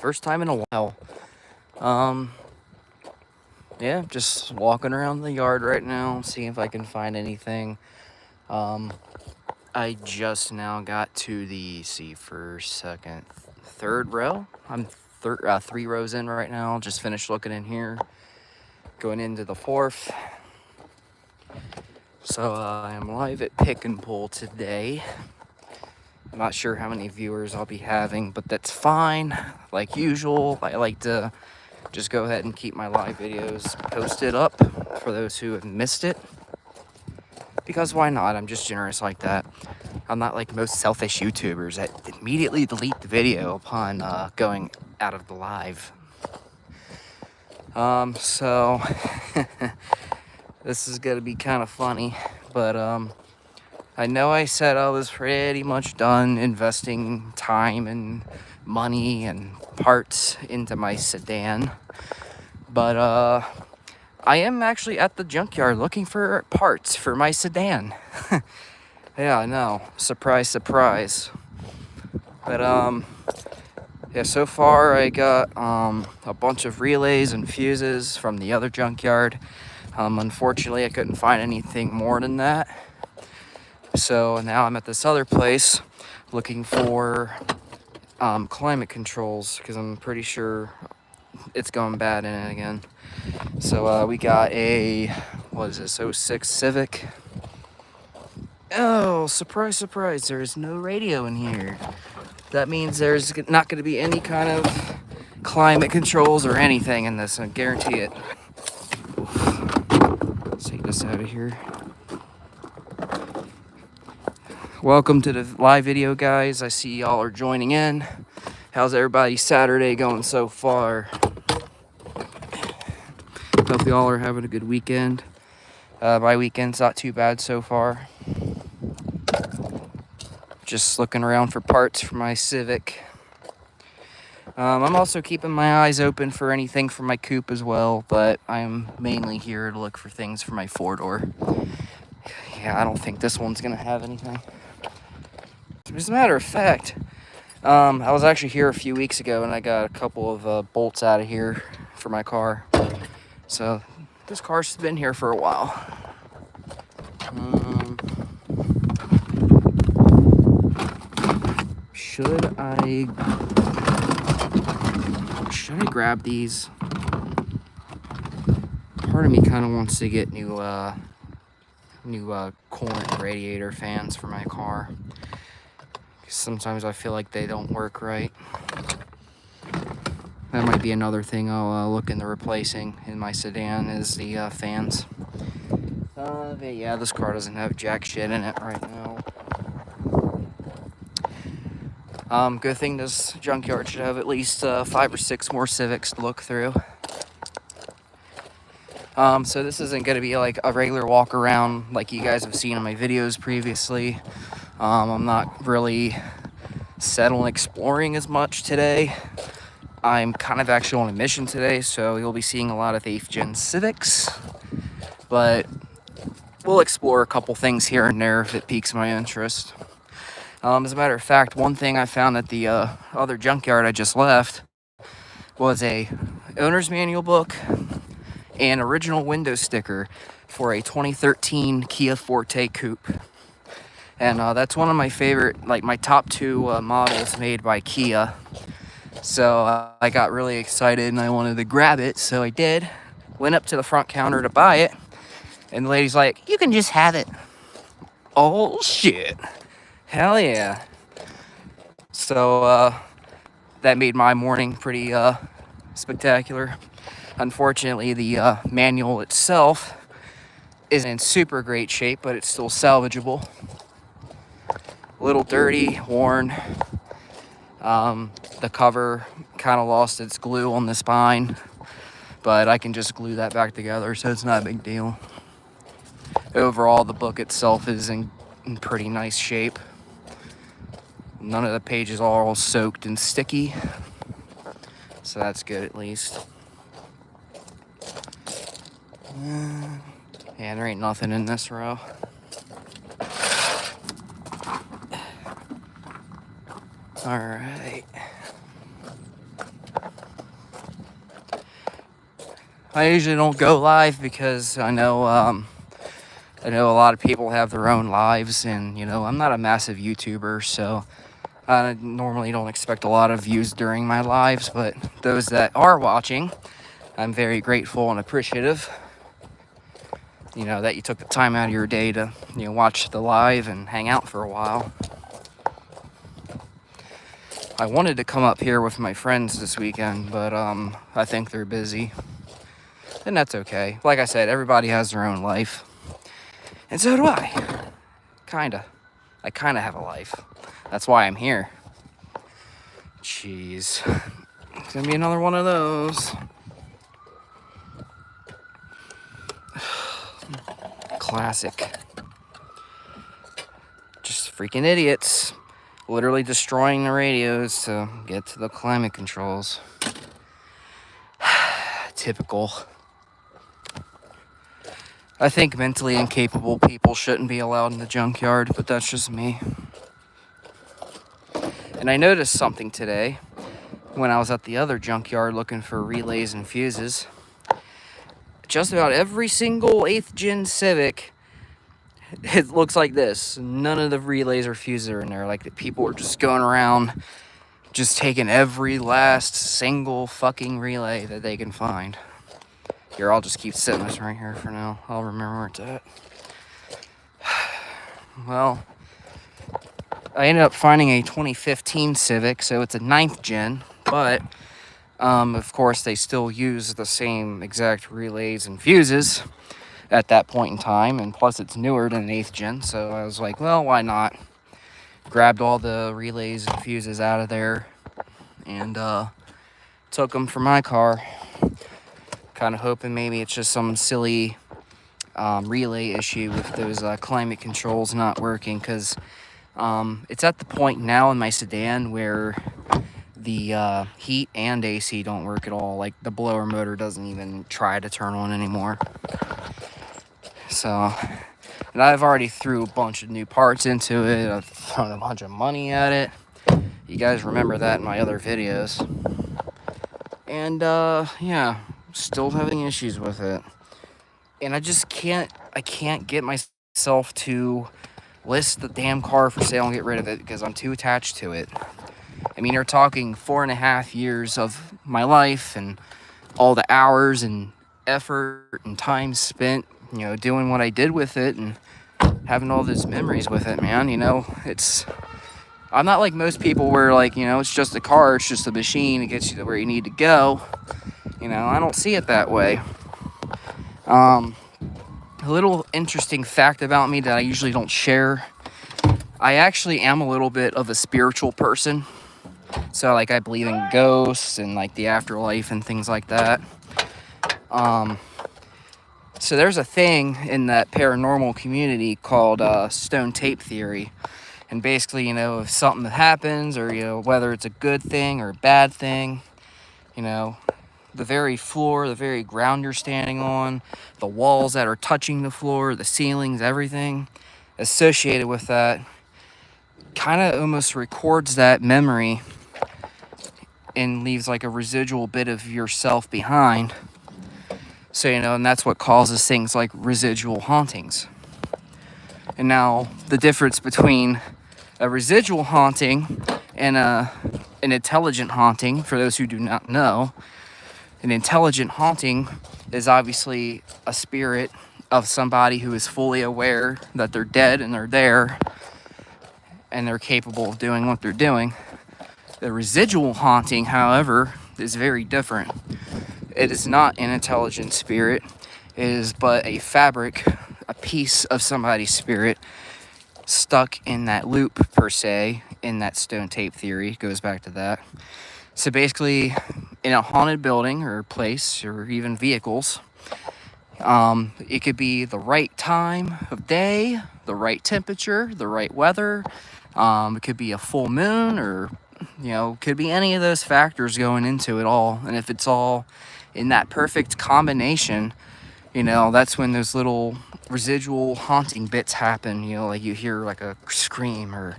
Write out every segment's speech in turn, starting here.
First time in a while. Um, yeah, just walking around the yard right now, seeing if I can find anything. Um, I just now got to the, first, second, third row. I'm 3 rows in right now. Just finished looking in here, going into the fourth. So I am live at Pick and Pull today. I'm not sure how many viewers I'll be having, but that's fine. Like usual, I like to just go ahead and keep my live videos posted up for those who have missed it. Because why not? I'm just generous like that. I'm not like most selfish YouTubers that immediately delete the video upon going out of the live. So this is gonna be kind of funny, but I know I said I was pretty much done investing time and money and parts into my sedan, but I am actually at the junkyard looking for parts for my sedan. Yeah, I know. Surprise, surprise. But yeah, so far I got a bunch of relays and fuses from the other junkyard. Unfortunately, I couldn't find anything more than that. So now I'm at this other place looking for climate controls because I'm pretty sure it's going bad in it again. So we got a, what is this, 06 Civic. Oh, surprise, surprise, there is no radio in here. That means there's not going to be any kind of climate controls or anything in this, I guarantee it. Let's take this out of here. Welcome to the live video, guys. I see y'all are joining in. How's everybody's Saturday going so far? Hope y'all are having a good weekend. My weekend's not too bad so far. Just looking around for parts for my Civic. I'm also keeping my eyes open for anything for my coupe as well, but I'm mainly here to look for things for my four-door. Yeah, I don't think this one's gonna have anything. As a matter of fact, I was actually here a few weeks ago and I got a couple of bolts out of here for my car. So this car's been here for a while. Should I grab these? Part of me kind of wants to get new coolant radiator fans for my car. Sometimes I feel like they don't work right. That might be another thing I'll look into replacing in my sedan is the fans. But yeah, this car doesn't have jack shit in it right now. Good thing this junkyard should have at least 5 or 6 more Civics to look through. So this isn't going to be like a regular walk around like you guys have seen in my videos previously. I'm not really set on exploring as much today. I'm kind of actually on a mission today, so you'll be seeing a lot of 8th Gen Civics. But we'll explore a couple things here and there if it piques my interest. As a matter of fact, one thing I found at the other junkyard I just left was a owner's manual book and original window sticker for a 2013 Kia Forte Coupe. And that's one of my favorite, like my top 2 models made by Kia. So I got really excited and I wanted to grab it, so I did. Went up to the front counter to buy it, and the lady's like, "You can just have it." Oh shit. Hell yeah. So that made my morning pretty spectacular. Unfortunately, the manual itself isn't in super great shape, but it's still salvageable. A little dirty, worn. The cover kind of lost its glue on the spine, but I can just glue that back together, so it's not a big deal. Overall, the book itself is in pretty nice shape. None of the pages are all soaked and sticky, so that's good at least. Yeah, there ain't nothing in this row. Alright. I usually don't go live because I know a lot of people have their own lives, and I'm not a massive YouTuber, so I normally don't expect a lot of views during my lives. But those that are watching, I'm very grateful and appreciative. That you took the time out of your day to watch the live and hang out for a while. I wanted to come up here with my friends this weekend, but I think they're busy. And that's okay. Like I said, everybody has their own life. And so do I. Kinda. I kinda have a life. That's why I'm here. Jeez. It's gonna be another one of those. Classic. Just freaking idiots. Literally destroying the radios to get to the climate controls. Typical. I think mentally incapable people shouldn't be allowed in the junkyard, but that's just me. And I noticed something today when I was at the other junkyard looking for relays and fuses. Just about every single 8th gen Civic, it looks like this. None of the relays or fuses are in there. Like, the people are just going around just taking every last single fucking relay that they can find. Here, I'll just keep setting this right here for now. I'll remember where it's at. Well, I ended up finding a 2015 Civic, so it's a 9th gen, but of course they still use the same exact relays and fuses at that point in time, and plus it's newer than an 8th gen, so I was like, well, why not? Grabbed all the relays and fuses out of there and took them for my car. Kind of hoping maybe it's just some silly relay issue with those climate controls not working, because it's at the point now in my sedan where the heat and AC don't work at all. Like, the blower motor doesn't even try to turn on anymore. So, and I've already threw a bunch of new parts into it. I've thrown a bunch of money at it. You guys remember that in my other videos. And yeah, still having issues with it. And I can't get myself to list the damn car for sale and get rid of it because I'm too attached to it. I mean, you're talking 4.5 years of my life and all the hours and effort and time spent, doing what I did with it and having all those memories with it, man. I'm not like most people where, like, it's just a car, it's just a machine, it gets you to where you need to go. I don't see it that way. A little interesting fact about me that I usually don't share. I actually am a little bit of a spiritual person. So, like, I believe in ghosts and, like, the afterlife and things like that. So there's a thing in that paranormal community called stone tape theory. And basically, if something happens, or, whether it's a good thing or a bad thing, the very floor, the very ground you're standing on, the walls that are touching the floor, the ceilings, everything associated with that kind of almost records that memory and leaves like a residual bit of yourself behind. So, and that's what causes things like residual hauntings. And now the difference between a residual haunting and an intelligent haunting, for those who do not know, an intelligent haunting is obviously a spirit of somebody who is fully aware that they're dead and they're there and they're capable of doing what they're doing. The residual haunting, however, is very different. It is not an intelligent spirit. It is but a fabric, a piece of somebody's spirit stuck in that loop, per se, in that stone tape theory. It goes back to that. So basically, in a haunted building or place or even vehicles, it could be the right time of day, the right temperature, the right weather. It could be a full moon, or could be any of those factors going into it all. And if it's all in that perfect combination, that's when those little residual haunting bits happen. Like you hear like a scream, or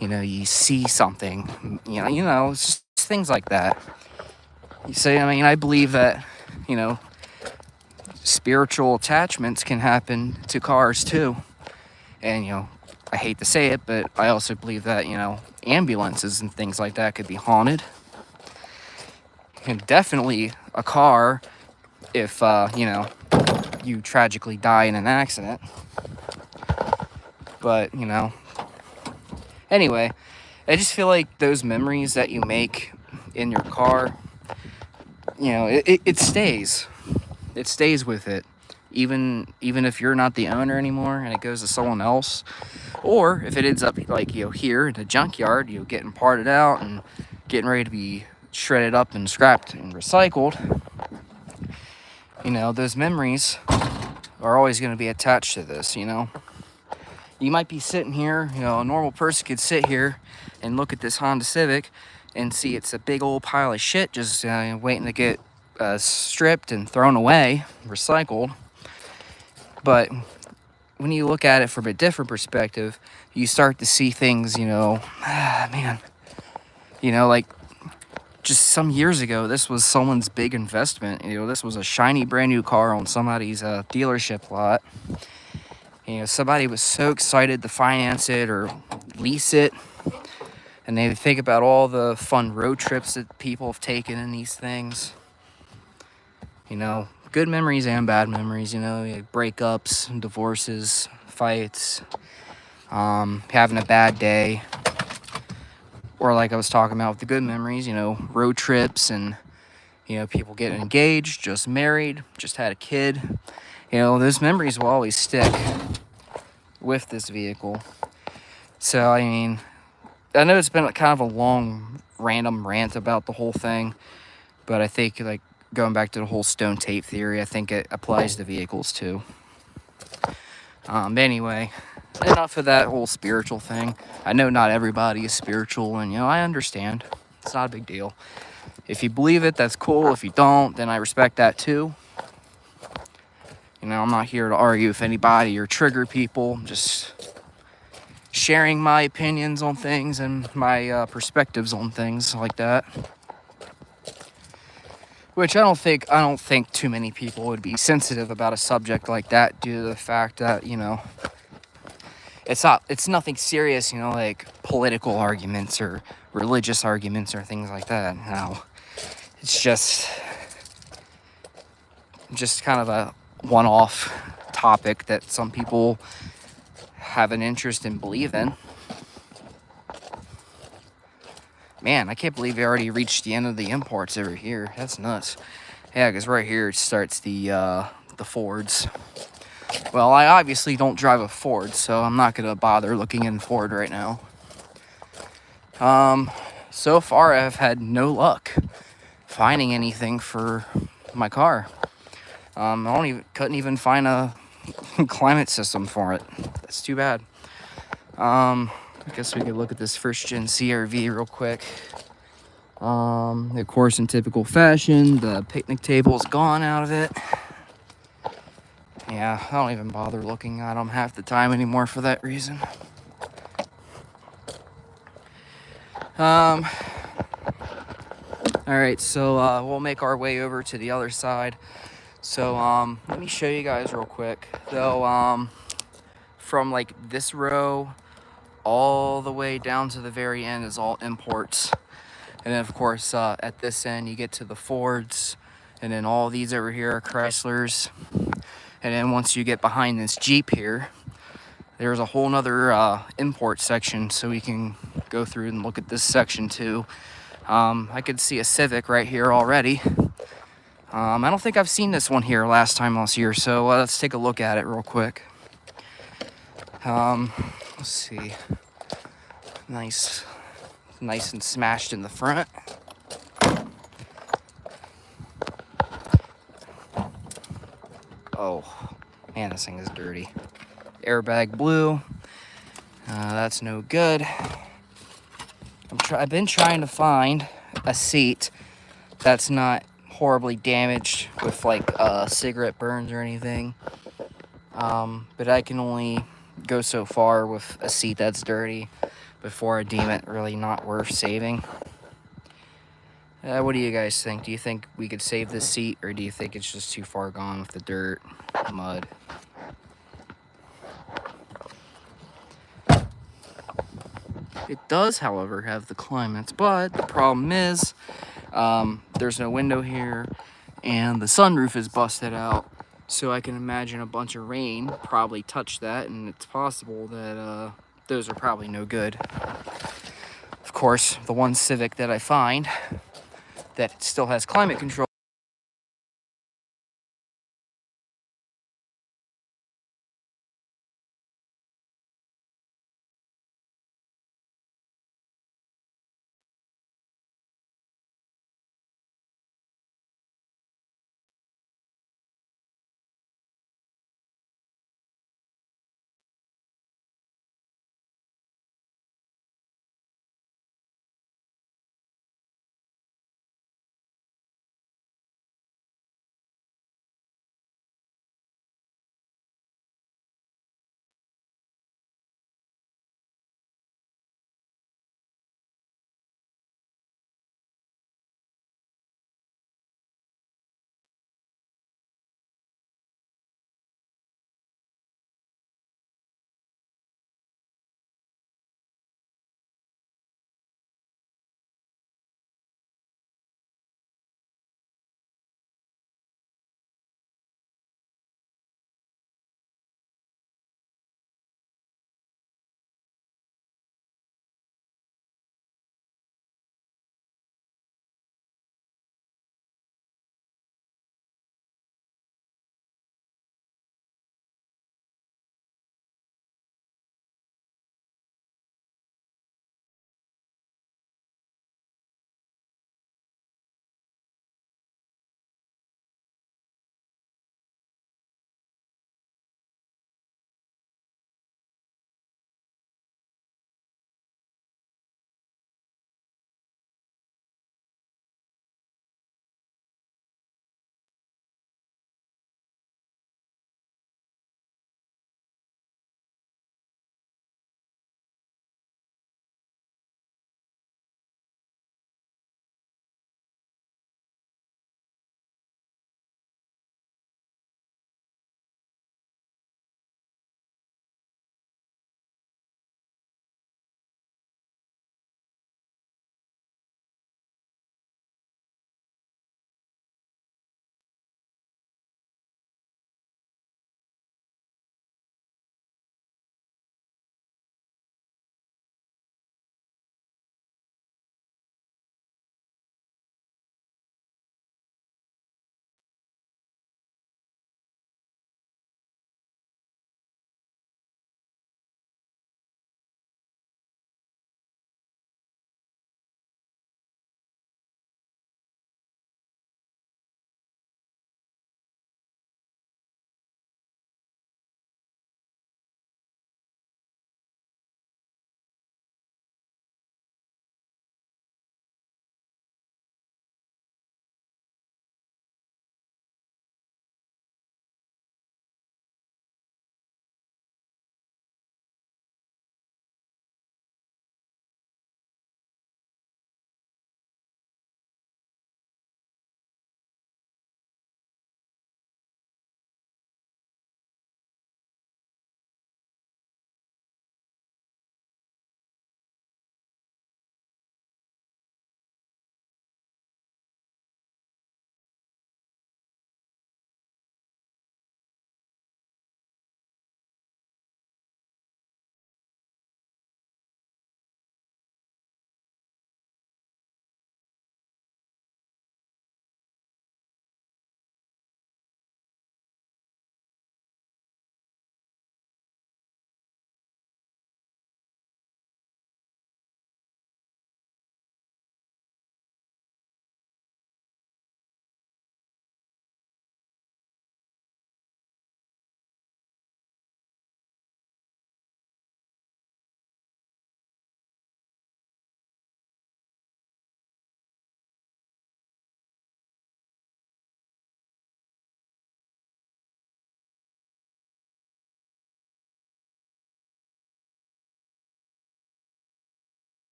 you see something. It's just things like that. So I believe that spiritual attachments can happen to cars too. And, you know, I hate to say it, but I also believe that, you know, ambulances and things like that could be haunted. And definitely a car if, you know, you tragically die in an accident. But, you know, anyway, I just feel like those memories that you make in your car, you know, it stays. It stays with it. Even if you're not the owner anymore and it goes to someone else, or if it ends up like, you know, here in the junkyard, you know, getting parted out and getting ready to be shredded up and scrapped and recycled, you know, those memories are always going to be attached to this. You know, you might be sitting here, you know, a normal person could sit here and look at this Honda Civic and see it's a big old pile of shit just waiting to get stripped and thrown away, recycled. But when you look at it from a different perspective, you start to see things, you know, man, you know, like just some years ago, this was someone's big investment. You know, this was a shiny brand new car on somebody's dealership lot. You know, somebody was so excited to finance it or lease it. And they think about all the fun road trips that people have taken in these things. You know, good memories and bad memories, you know, like breakups, divorces, fights, having a bad day. Or like I was talking about with the good memories, you know, road trips and, you know, people getting engaged, just married, just had a kid. You know, those memories will always stick with this vehicle. So, I mean, I know it's been kind of a long, random rant about the whole thing, but I think, like, going back to the whole stone tape theory, I think it applies to vehicles too. Anyway, enough of that whole spiritual thing. I know not everybody is spiritual, and, you know, I understand. It's not a big deal. If you believe it, that's cool. If you don't, then I respect that too. You know, I'm not here to argue with anybody or trigger people. I'm just sharing my opinions on things and my perspectives on things like that. Which I don't think too many people would be sensitive about a subject like that due to the fact that, you know, it's nothing serious, you know, like political arguments or religious arguments or things like that. No. It's just kind of a one-off topic that some people have an interest and believe in. Man, I can't believe we already reached the end of the imports over here. That's nuts. Yeah, because right here it starts the Fords. Well, I obviously don't drive a Ford, so I'm not going to bother looking in Ford right now. So far I've had no luck finding anything for my car. Couldn't even find a climate system for it. That's too bad. I guess we could look at this first gen CR-V real quick. Of course, in typical fashion, the picnic table is gone out of it. Yeah, I don't even bother looking at them half the time anymore for that reason. Alright, so we'll make our way over to the other side. So let me show you guys real quick. So from like this row all the way down to the very end is all imports. And then of course at this end you get to the Fords, and then all these over here are Chryslers. And then once you get behind this Jeep here, there's a whole nother import section, so we can go through and look at this section too. I could see a Civic right here already. I don't think I've seen this one here last time I was here, so let's take a look at it real quick. Let's see. Nice and smashed in the front. Oh, man, this thing is dirty. Airbag blue. That's no good. I've been trying to find a seat that's not horribly damaged with like cigarette burns or anything. But I can only go so far with a seat that's dirty before I deem it really not worth saving. What do you guys think? Do you think we could save this seat, or do you think it's just too far gone with the dirt, mud? It does, however, have the climates, but the problem is there's no window here, and the sunroof is busted out. So I can imagine a bunch of rain probably touched that, and it's possible that those are probably no good. Of course, the one Civic that I find that still has climate control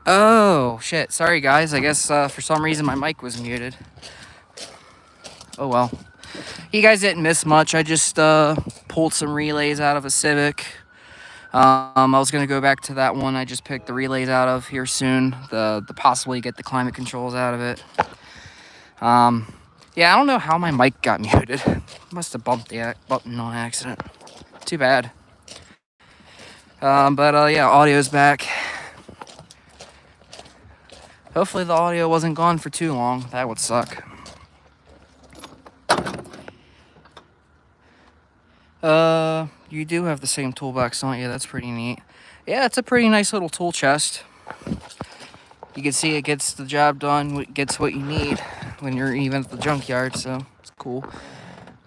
Oh, shit. Sorry, guys. I guess for some reason my mic was muted. Oh, well. You guys didn't miss much. I just pulled some relays out of a Civic. I was going to go back to that one I just picked the relays out of here soon. The possibly get the climate controls out of it. Yeah, I don't know how my mic got muted. Must have bumped the button on accident. Too bad. Yeah, audio's back. Hopefully the audio wasn't gone for too long. That would suck. You do have the same toolbox, don't you? That's pretty neat. Yeah, it's a pretty nice little tool chest. You can see it gets the job done, gets what you need when you're even at the junkyard, so it's cool.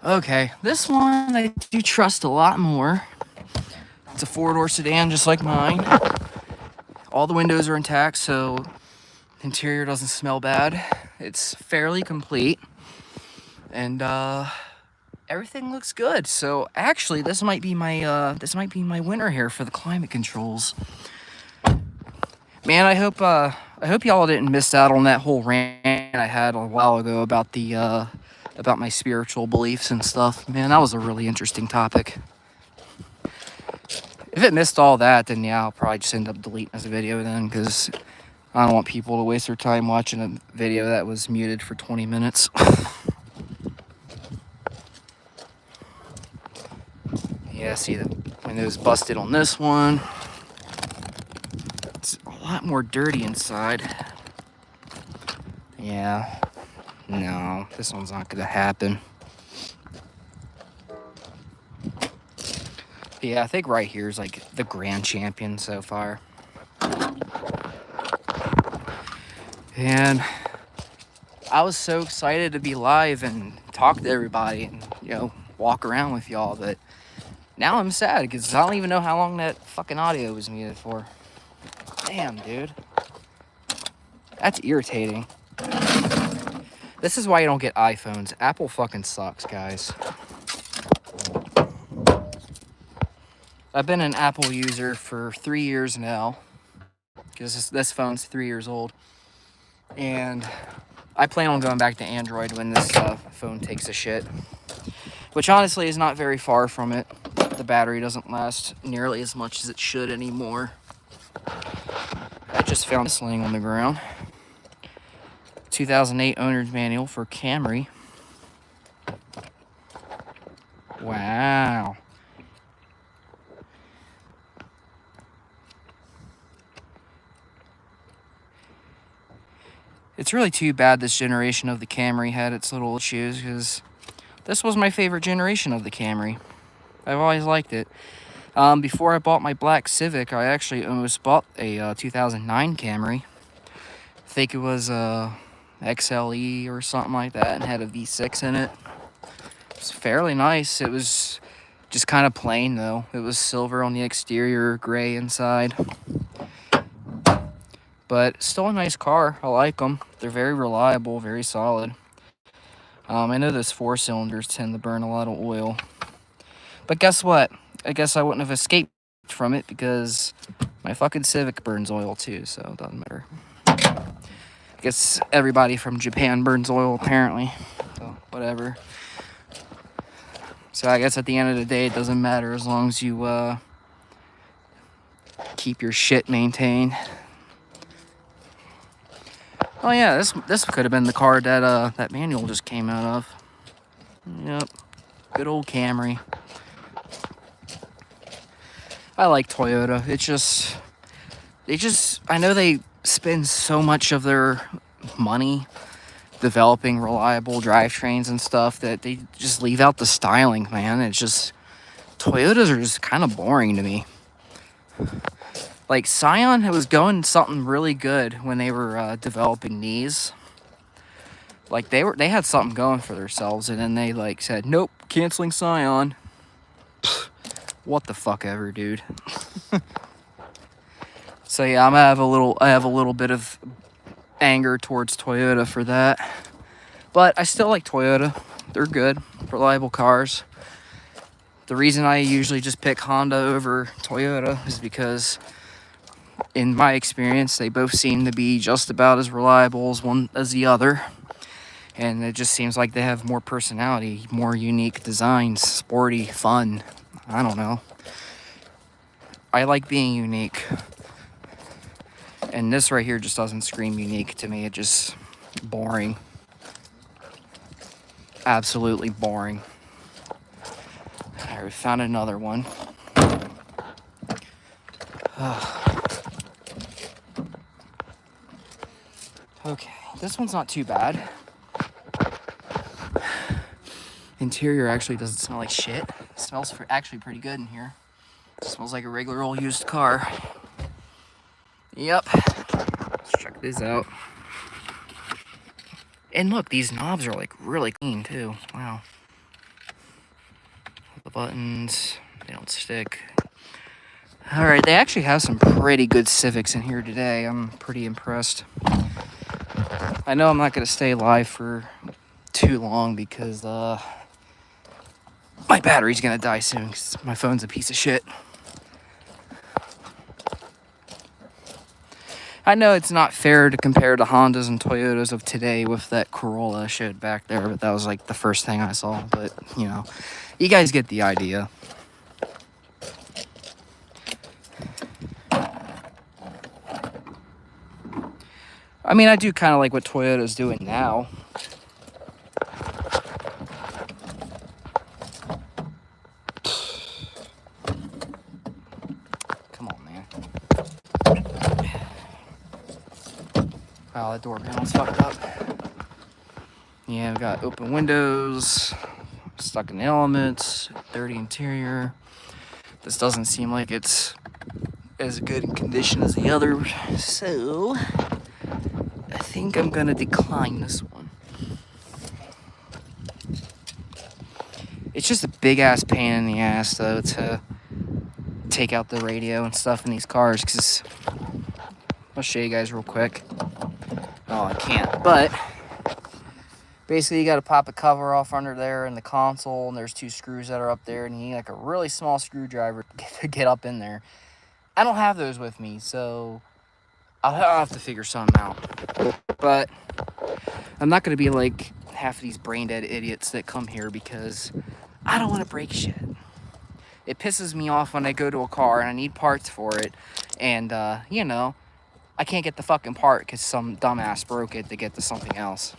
Okay, this one I do trust a lot more. It's a four-door sedan just like mine. All the windows are intact, so the interior doesn't smell bad. It's fairly complete. And everything looks good. So actually this might be my winner here for the climate controls. Man, I hope y'all didn't miss out on that whole rant I had a while ago about the about my spiritual beliefs and stuff. Man, that was a really interesting topic. If it missed all that, then yeah, I'll probably just end up deleting this video then, because I don't want people to waste their time watching a video that was muted for 20 minutes. Yeah, see the windows busted on this one. It's a lot more dirty inside. Yeah, no, this one's not gonna happen. Yeah, I think right here is like the grand champion so far. And I was so excited to be live and talk to everybody and, you know, walk around with y'all, but now I'm sad because I don't even know how long that fucking audio was muted for. Damn, dude. That's irritating. This is why you don't get iPhones. Apple fucking sucks, guys. I've been an Apple user for 3 years now, because this phone's 3 years old. And I plan on going back to Android when this phone takes a shit. Which honestly is not very far from it. The battery doesn't last nearly as much as it should anymore. I just found this laying on the ground. 2008 owner's manual for Camry. Wow. It's really too bad this generation of the Camry had its little issues, because this was my favorite generation of the Camry. I've always liked it. Before I bought my black Civic, I actually almost bought a 2009 Camry. I think it was a XLE or something like that, and had a V6 in it. It was fairly nice. It was just kind of plain though. It was silver on the exterior, gray inside. But still a nice car. I like them. They're very reliable, very solid. I know those 4-cylinders tend to burn a lot of oil. But guess what? I guess I wouldn't have escaped from it because my fucking Civic burns oil too, so it doesn't matter. I guess everybody from Japan burns oil apparently. So whatever. So I guess at the end of the day it doesn't matter as long as you keep your shit maintained. Oh yeah, this could have been the car that that manual just came out of. Yep, good old Camry. I like Toyota. I know they spend so much of their money developing reliable drivetrains and stuff that they just leave out the styling, man. It's just, Toyotas are just kind of boring to me. Like Scion, it was going something really good when they were developing these. Like they had something going for themselves, and then they like said, nope, canceling Scion. What the fuck ever, dude. So yeah, I have a little bit of anger towards Toyota for that. But I still like Toyota. They're good, reliable cars. The reason I usually just pick Honda over Toyota is because in my experience, they both seem to be just about as reliable as one as the other. And it just seems like they have more personality, more unique designs, sporty, fun. I don't know. I like being unique. And this right here just doesn't scream unique to me. It just boring. Absolutely boring. Alright, we found another one. Okay, this one's not too bad. Interior actually doesn't smell like shit. It smells actually pretty good in here. It smells like a regular old used car. Yep. Let's check this out. And look, these knobs are like really clean too. Wow. The buttons, they don't stick. Alright, they actually have some pretty good Civics in here today. I'm pretty impressed. I know I'm not going to stay live for too long because my battery's going to die soon because my phone's a piece of shit. I know it's not fair to compare the Hondas and Toyotas of today with that Corolla I showed back there, but that was like the first thing I saw. But, you know, you guys get the idea. I mean, I do kind of like what Toyota's doing now. Come on, man. Wow, that door panel's fucked up. Yeah, we've got open windows, stuck in the elements, dirty interior. This doesn't seem like it's as good in condition as the other, so I think I'm gonna decline this one. It's just a big ass pain in the ass though to take out the radio and stuff in these cars, because I'll show you guys real quick. Oh, I can't, but basically you got to pop a cover off under there in the console, and there's two screws that are up there, and you need like a really small screwdriver to get up in there. I don't have those with me, so I'll have to figure something out. But I'm not going to be like half of these brain dead idiots that come here because I don't want to break shit. It pisses me off when I go to a car and I need parts for it, and you know, I can't get the fucking part because some dumbass broke it to get to something else.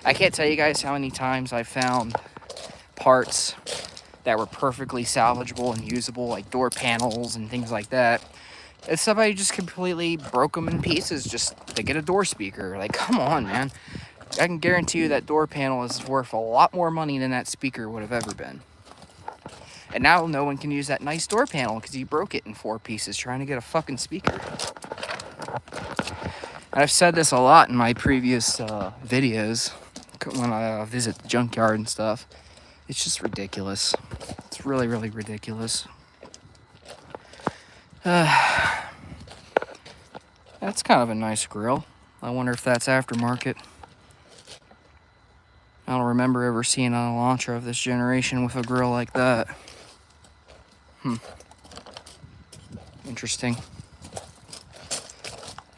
I can't tell you guys how many times I've found parts that were perfectly salvageable and usable, like door panels and things like that. If somebody just completely broke them in pieces just to get a door speaker. Like, come on, man. I can guarantee you that door panel is worth a lot more money than that speaker would have ever been. And now no one can use that nice door panel because you broke it in 4 pieces trying to get a fucking speaker. And I've said this a lot in my previous videos when I visit the junkyard and stuff. It's just ridiculous. It's really, really ridiculous. That's kind of a nice grill. I wonder if that's aftermarket. I don't remember ever seeing an Elantra of this generation with a grill like that. Interesting.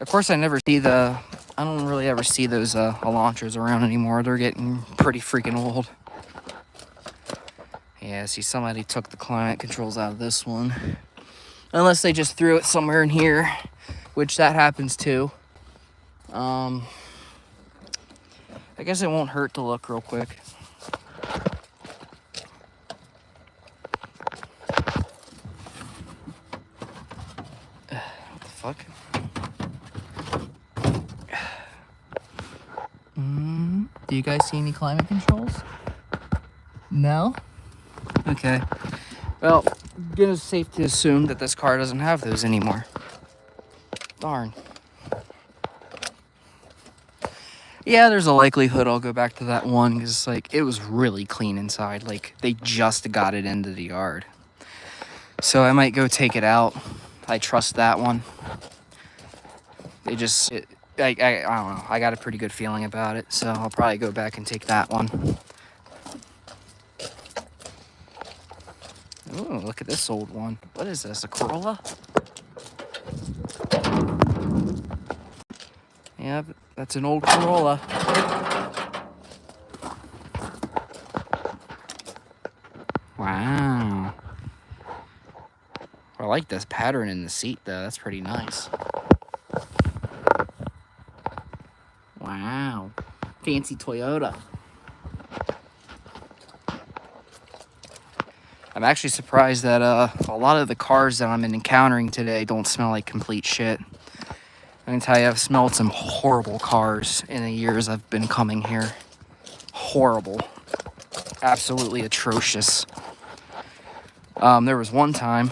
Of course, I don't really ever see those Elantras around anymore. They're getting pretty freaking old. Yeah, see, somebody took the climate controls out of this one. Unless they just threw it somewhere in here, which that happens too. I guess it won't hurt to look real quick. What the fuck? Do you guys see any climate controls? No? Okay. Well, it's safe to assume that this car doesn't have those anymore. Darn. Yeah, there's a likelihood I'll go back to that one because, like, it was really clean inside. Like, they just got it into the yard. So I might go take it out. I trust that one. I don't know. I got a pretty good feeling about it, so I'll probably go back and take that one. Ooh, look at this old one. What is this, a Corolla? Yeah, that's an old Corolla. Wow. I like this pattern in the seat, though. That's pretty nice. Wow. Fancy Toyota. I'm actually surprised that a lot of the cars that I'm encountering today don't smell like complete shit. I can tell you, I've smelled some horrible cars in the years I've been coming here. Horrible. Absolutely atrocious. There was one time,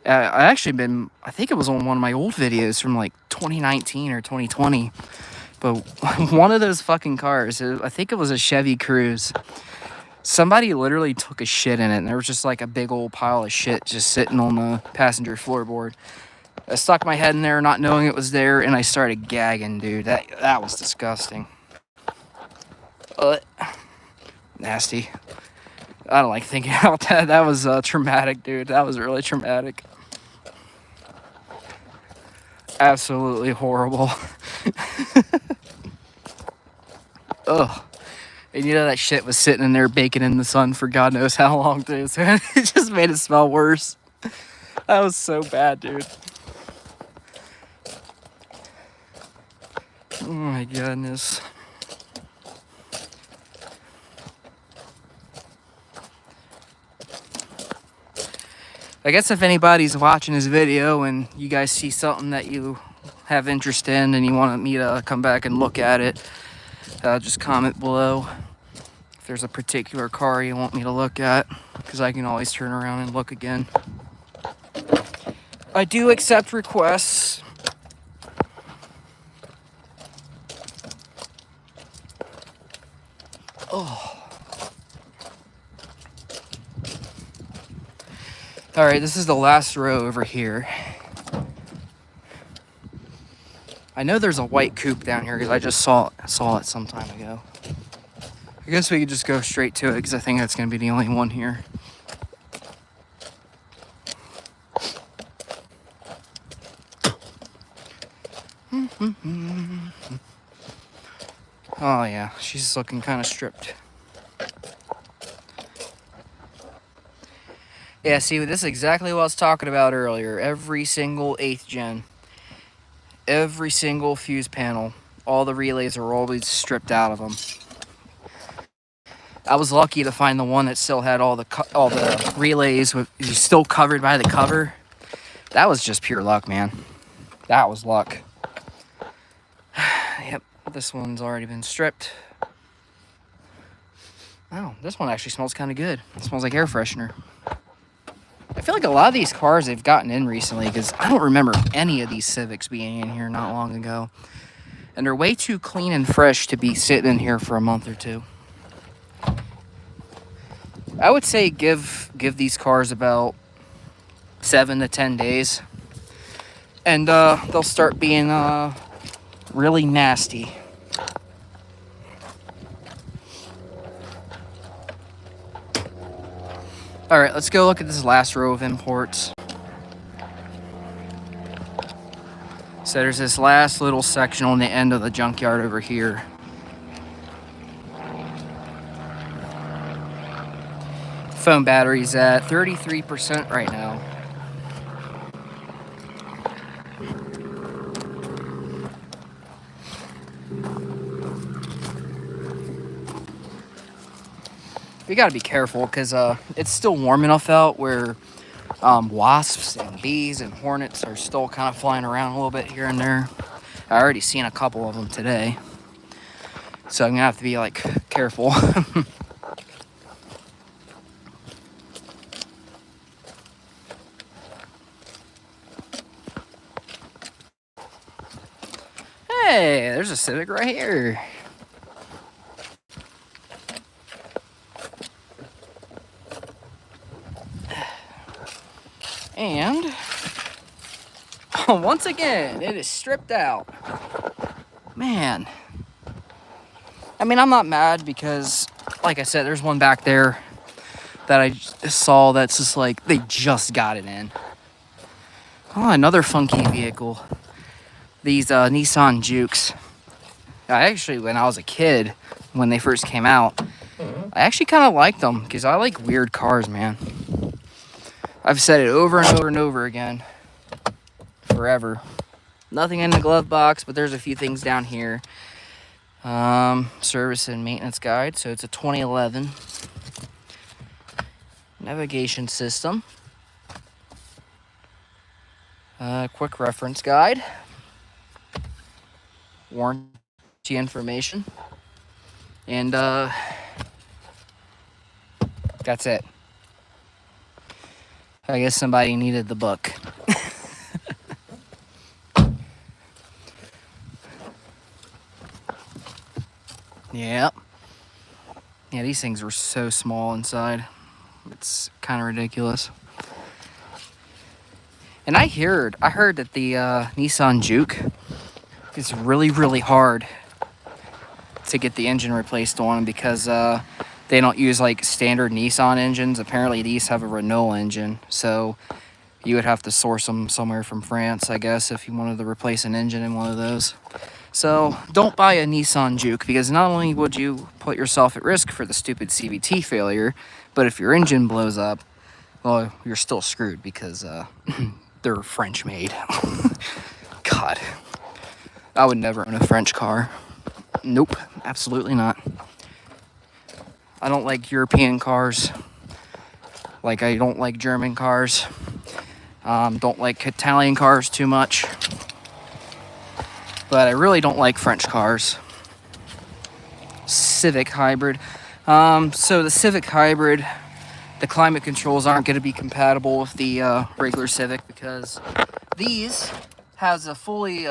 I think it was on one of my old videos from like 2019 or 2020, but one of those fucking cars, I think it was a Chevy Cruze. Somebody literally took a shit in it, and there was just like a big old pile of shit just sitting on the passenger floorboard. I stuck my head in there not knowing it was there, and I started gagging, dude. That was disgusting. Nasty. I don't like thinking about that. That was traumatic, dude. That was really traumatic. Absolutely horrible. Ugh. And you know that shit was sitting in there baking in the sun for God knows how long, dude. So it just made it smell worse. That was so bad, dude. Oh my goodness. I guess if anybody's watching this video and you guys see something that you have interest in and you want me to come back and look at it, just comment below if there's a particular car you want me to look at, because I can always turn around and look again. I do accept requests. Oh. All right, this is the last row over here. I know there's a white coupe down here because I just saw it some time ago. I guess we could just go straight to it because I think that's going to be the only one here. Oh yeah, she's looking kind of stripped. Yeah, see, this is exactly what I was talking about earlier. Every single 8th gen, every single fuse panel, all the relays are always stripped out of them. I was lucky to find the one that still had all the relays still covered by the cover. That was just pure luck, man. That was luck. Yep, this one's already been stripped. Oh, this one actually smells kind of good. It smells like air freshener. I feel like a lot of these cars they've gotten in recently, because I don't remember any of these Civics being in here not long ago. And they're way too clean and fresh to be sitting in here for a month or two. I would say give these cars about 7 to 10 days. And they'll start being really nasty. All right, let's go look at this last row of imports. So there's this last little section on the end of the junkyard over here. Phone battery's at 33% right now. We gotta be careful because it's still warm enough out where wasps and bees and hornets are still kind of flying around a little bit here and there. I already seen a couple of them today, so I'm gonna have to be like careful. Hey, there's a Civic right here. And once again, it is stripped out. Man. I mean, I'm not mad because, like I said, there's one back there that I saw that's just like, they just got it in. Oh, another funky vehicle. These Nissan Jukes. I actually, when I was a kid, when they first came out, I actually kind of liked them because I like weird cars, man. I've said it over and over and over again. Forever. Nothing in the glove box, but there's a few things down here. Service and maintenance guide. So it's a 2011 navigation system. Quick reference guide. Warranty information. And that's it. I guess somebody needed the book. Yep. Yeah, these things were so small inside. It's kind of ridiculous. And I heard that the Nissan Juke is really, really hard to get the engine replaced on because they don't use like standard Nissan engines. Apparently these have a Renault engine, so you would have to source them somewhere from France, I guess, if you wanted to replace an engine in one of those. So don't buy a Nissan Juke, because not only would you put yourself at risk for the stupid CVT failure, but if your engine blows up, well, you're still screwed because they're French made. God, I would never own a French car. Nope, absolutely not. I don't like European cars. Like, I don't like German cars. Don't like Italian cars too much. But I really don't like French cars. Civic Hybrid. So the Civic Hybrid, the climate controls aren't going to be compatible with the regular Civic, because these has a fully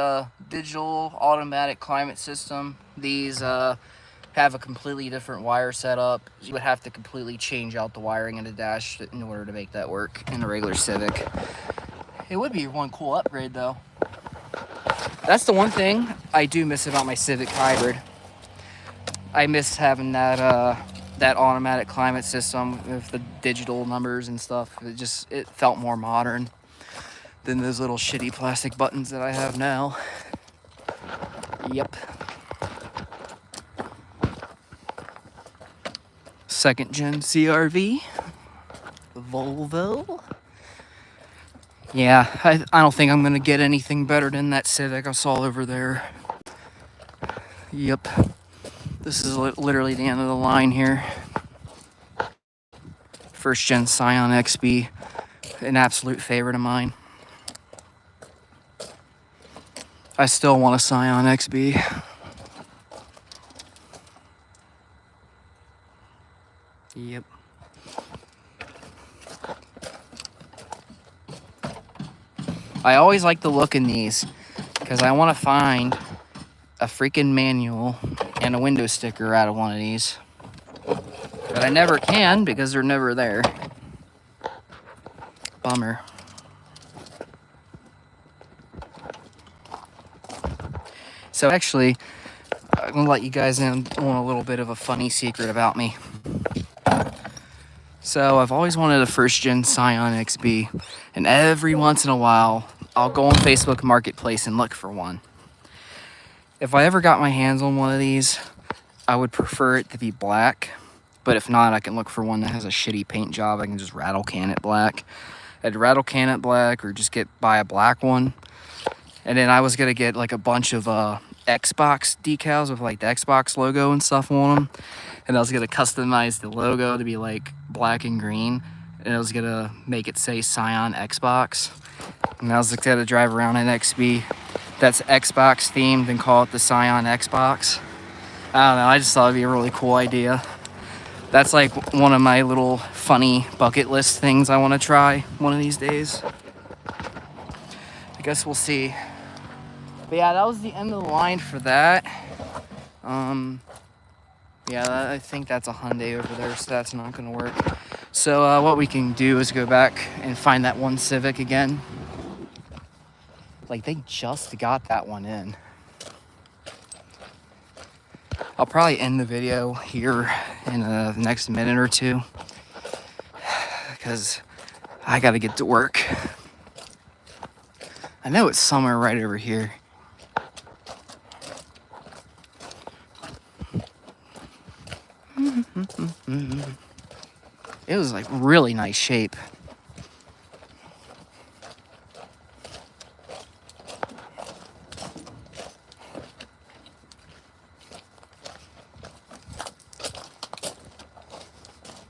digital automatic climate system. These have a completely different wire setup. You would have to completely change out the wiring in the dash in order to make that work in the regular Civic. It would be one cool upgrade though. That's the one thing I do miss about my Civic Hybrid. I miss having that that automatic climate system with the digital numbers and stuff. It felt more modern than those little shitty plastic buttons that I have now. Yep. Second gen CRV. Volvo. Yeah, I don't think I'm gonna get anything better than that Civic I saw over there. Yep. This is literally the end of the line here. First gen Scion XB, an absolute favorite of mine. I still want a Scion XB. Yep. I always like the look in these because I want to find a freaking manual and a window sticker out of one of these. But I never can because they're never there. Bummer. So actually, I'm going to let you guys in on a little bit of a funny secret about me. So I've always wanted a first gen Scion XB, and every once in a while I'll go on Facebook Marketplace and look for one. If I ever got my hands on one of these, I would prefer it to be black, but if not, I can look for one that has a shitty paint job. I can just rattle can it black. I'd rattle can it black or just buy a black one. And then I was gonna get like a bunch of Xbox decals with like the Xbox logo and stuff on them. And I was gonna customize the logo to be like black and green. And I was gonna make it say Scion Xbox. And I was gonna drive around an XB that's Xbox themed and call it the Scion Xbox. I don't know, I just thought it'd be a really cool idea. That's like one of my little funny bucket list things I want to try one of these days. I guess we'll see. But yeah, that was the end of the line for that. Yeah, I think that's a Hyundai over there, so that's not gonna work. So what we can do is go back and find that one Civic again. Like, they just got that one in. I'll probably end the video here in the next minute or two, because I gotta get to work. I know it's somewhere right over here. It was like really nice shape.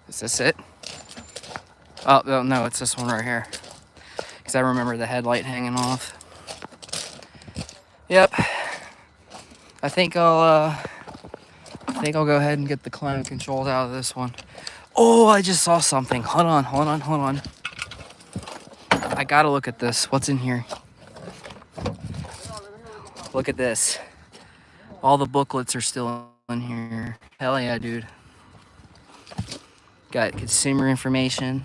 Is this it? Oh, no, it's this one right here. Because I remember the headlight hanging off. Yep. I think I'll go ahead and get the climate controls out of this one. Oh, I just saw something. Hold on. I gotta look at this. What's in here? Look at this. All the booklets are still in here. Hell yeah, dude. Got consumer information.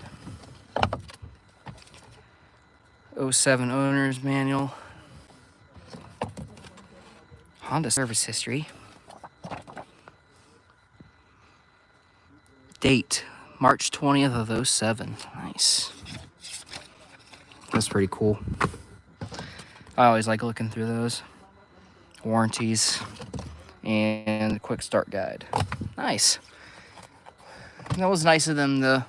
07 owner's manual. Honda service history. Date, March 20th of 07. Nice. That's pretty cool. I always like looking through those. Warranties and the quick start guide. Nice. That was nice of them to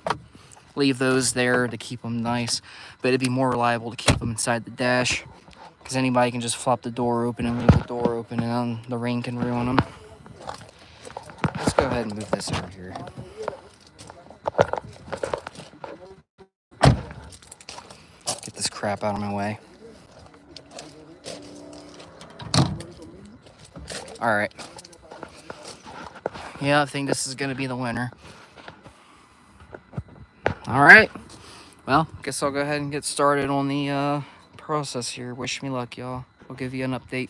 leave those there to keep them nice, but it'd be more reliable to keep them inside the dash because anybody can just flop the door open and leave the door open and the rain can ruin them. Let's go ahead and move this over here. Get this crap out of my way. All right. Yeah, I think this is going to be the winner. All right. Well, guess I'll go ahead and get started on the process here. Wish me luck, y'all. I'll give you an update.